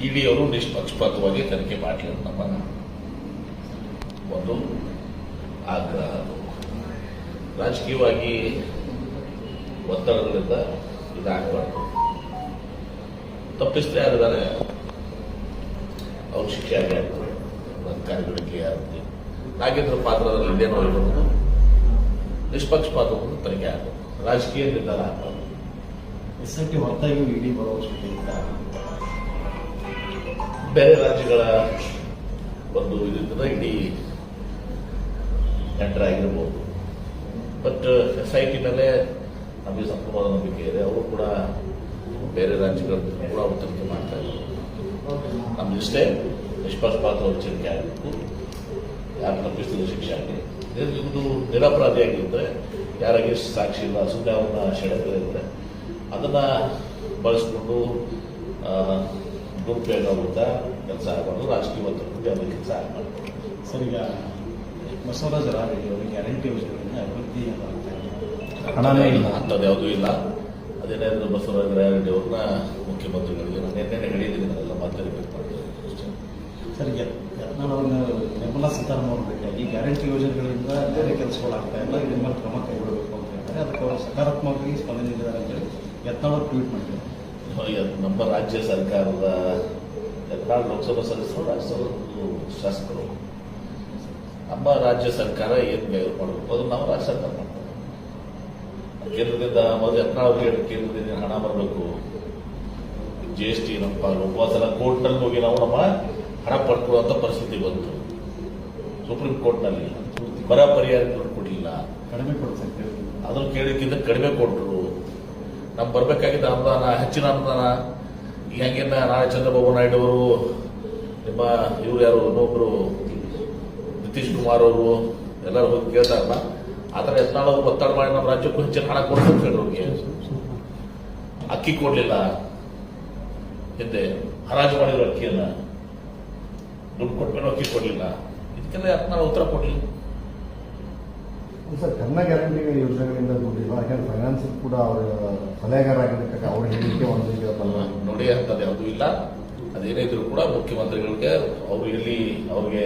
ಇಡಿ ಅವರು ನಿಷ್ಪಕ್ಷಪಾತವಾಗಿ ತನಿಖೆ ಮಾಡಲಿ ಅಂತ ನಮ್ಮ ಒಂದು ಆಗ್ರಹ. ರಾಜಕೀಯವಾಗಿ ಒತ್ತಡಗಳಿಂದ ಇದಾಗಬಾರ್ದು. ತಪ್ಪಿಸ್ತಾರೆ ಯಾರಿದ್ದಾರೆ ಅವ್ರ ಶಿಕ್ಷೆ ಆಗೇ ಆಗ್ತದೆ. ಅಧಿಕಾರಿಗಳಿಗೆ ಆಗುತ್ತೆ. ನಾಗೇಂದ್ರ ಪಾತ್ರದಲ್ಲಿ ಇದೇನೋ ಇರೋದು ನಿಷ್ಪಕ್ಷಪಾತವನ್ನು ತನಿಖೆ ಆಗಬೇಕು. ರಾಜಕೀಯ ನಿರ್ಧಾರ ಆಗಬಾರ್ದು. SIT ಹೊರತಾಗಿ ಇಡಿ ಬರೋ ಅವಶ್ಯಕತೆ ಇಲ್ಲ. ಬೇರೆ ರಾಜ್ಯಗಳ ಒಂದು ಇದರಿಂದ ಇಡೀ ಎಂಟರ್ ಆಗಿರ್ಬೋದು. ಬಟ್ SIT ಮೇಲೆ ನಮಗೆ ಸಂಪೂರ್ಣ ನಂಬಿಕೆ ಇದೆ. ಅವರು ಕೂಡ ಬೇರೆ ರಾಜ್ಯಗಳ ಕೂಡ ಅವರು ತನಿಖೆ ಮಾಡ್ತಾ ಇದ್ದಾರೆ. ನಮ್ದಿಷ್ಟೇ ನಿಷ್ಪಕ್ಷಪಾತವಾಗಿ ತನಿಖೆ ಆಗಬೇಕು. ಯಾರು ತಪ್ಪಿಸಿದ ಶಿಕ್ಷೆ ಆಗಲಿ. ಇದು ನಿರಪರಾಧಿಯಾಗಿದ್ದರೆ ಯಾರಿಗೆ ಸಾಕ್ಷಿ ಇಲ್ಲ, ಸುಮ್ಮನೆ ಅವನ್ನ ಷಡ್ಯಂತ್ರ ಅದನ್ನ ಬಳಸ್ಕೊಂಡು ದುರುಪಯೋಗ ಆಗುತ್ತಾ ಕೆಲಸ ಆಗಬಾರ್ದು. ರಾಜಕೀಯ ಒತ್ತಡಕ್ಕೆ ಅದರ ಕೆಲಸ ಆಗಬಾರ್ದು. ಸರ್, ಈಗ ಬಸವರಾಜ ರಾಯರೆಡ್ಡಿ ಅವರಿಗೆ ಗ್ಯಾರಂಟಿ ಯೋಜನೆಗಳಿಂದ ಅಭಿವೃದ್ಧಿ ಹಣನೇ ಇಲ್ಲ, ಅಂಥದ್ದು ಯಾವುದೂ ಇಲ್ಲ. ಅದೇನಾದರೂ ಬಸವರಾಜ ರಾಯರೆಡ್ಡಿ ಅವ್ರನ್ನ ಮುಖ್ಯಮಂತ್ರಿಗಳಿಗೆ ನಾನು ನಿನ್ನೆ ಹೇಳಿದ್ದೀನಿ, ನಾನೆಲ್ಲ ಮಾತಾಡಬೇಕು ಸರ್. ಯತ್ನಾಳ್ ಅವ್ರನ್ನ ನಿರ್ಮಲಾ ಸೀತಾರಾಮನ್ ಅವರು ಭೇಟಿಯಾಗಿ ಗ್ಯಾರಂಟಿ ಯೋಜನೆಗಳಿಂದ ಬೇರೆ ಕೆಲಸಗಳಾಗ್ತಾ ಇಲ್ಲ, ಇದ್ರ ಮೇಲೆ ಕ್ರಮ ಕೈಗೊಳ್ಳಬೇಕು ಅಂತ ಹೇಳ್ತಾರೆ. ಅದಕ್ಕೆ ಅವರು ಸಕಾರಾತ್ಮಕವಾಗಿ ಸ್ಪಂದನೆ ನೀಡಿದ್ದಾರೆ ಅಂತೇಳಿ ಯತ್ನಾಳ್ ಅವರು ಟ್ವೀಟ್ ಮಾಡಿದ್ದಾರೆ. ನಮ್ಮ ರಾಜ್ಯ ಸರ್ಕಾರದ ಯತ್ನಾಳ್ ಲೋಕಸಭಾ ಸದಸ್ಯರು, ರಾಜ್ಯಸಭಾ ಶಾಸಕರು. ನಮ್ಮ ರಾಜ್ಯ ಸರ್ಕಾರ ಏನು ಮಾಡಬೇಕು ಅದು ನಾವು ರಾಜ್ಯ ಸರ್ಕಾರ ಮಾಡ್ತೇವೆ. ಕೇಂದ್ರದಿಂದ ಮೊದಲು ಯತ್ನಾಳ್ ಅವರಿಗೆ ಕೇಂದ್ರದಿಂದ ಹಣ ಬರಬೇಕು. GST ನಮ್ಮ ಪಾಲು ಹೋದ ಕೋರ್ಟ್ನಲ್ಲಿ ಹೋಗಿ ನಾವು ನಮ್ಮ ಹಣ ಪಡ್ಕೊಳ್ಳುವಂತ ಪರಿಸ್ಥಿತಿ ಬಂತು. ಸುಪ್ರೀಂ ಕೋರ್ಟ್ನಲ್ಲಿ ಬರ ಪರಿಹಾರ ಕೊಡಲಿಲ್ಲ, ಕಡಿಮೆ ಕೊಡ್ತಾರೆ. ಅದನ್ನು ಕೇಳಿದ್ದಕ್ಕಿಂತ ಕಡಿಮೆ ಕೊಟ್ಟರು. ನಮ್ಗೆ ಬರಬೇಕಾಗಿದ್ದ ಅನುದಾನ, ಹೆಚ್ಚಿನ ಅನುದಾನ ಹಂಗಿನ್ನ ನಾಳೆ ಚಂದ್ರಬಾಬು ನಾಯ್ಡು ಅವರು, ನಿಮ್ಮ ಇವರು ಯಾರು ಇನ್ನೊಬ್ರು ನಿತೀಶ್ ಕುಮಾರ್ ಅವರು ಎಲ್ಲರೂ ಹೋಗಿ ಕೇಳ್ತಾರಲ್ಲ, ಆ ಥರ ಯತ್ನಾಳ್ ಅವರು ಒತ್ತಡ ಮಾಡಿ ನಮ್ಮ ರಾಜ್ಯಕ್ಕೂ ಹೆಚ್ಚಿನ ಹಣ ಕೊಡ್ಬೇಕು ಅವ್ರಿಗೆ. ಅಕ್ಕಿ ಕೊಡ್ಲಿಲ್ಲ, ಹಿಂದೆ ಹರಾಜು ಮಾಡಿದ್ರು ಅಕ್ಕಿಯನ್ನ, ದುಡ್ಡು ಕೊಟ್ಮೇಲೆ ಅಕ್ಕಿ ಕೊಡ್ಲಿಲ್ಲ. ಇದಕ್ಕೆಲ್ಲ ಯತ್ನಾಳ್ ಉತ್ತರ ಕೊಡ್ಲಿಲ್ಲ. ಸರ್, ಕನ್ನ ಗ್ಯಾರಂಟಿ ಯೋಜನೆಗಳಿಂದ ದುಡ್ಡಿಲ್ಲ, ಯಾಕಂದ್ರೆ ಫೈನಾನ್ಸ್ ಕೂಡ ಅವರ ಸಲಹೆಗಾರರಾಗಿದ್ದಕ್ಕೆ ಅವ್ರ ಹೇಳಿಕೆ ಒಂದು ನೋಡಿ, ಅಂತದ್ದು ಯಾವುದೂ ಇಲ್ಲ. ಅದೇನೇ ಇದ್ರು ಕೂಡ ಮುಖ್ಯಮಂತ್ರಿಗಳಿಗೆ ಅವ್ರು ಇಲ್ಲಿ ಅವ್ರಿಗೆ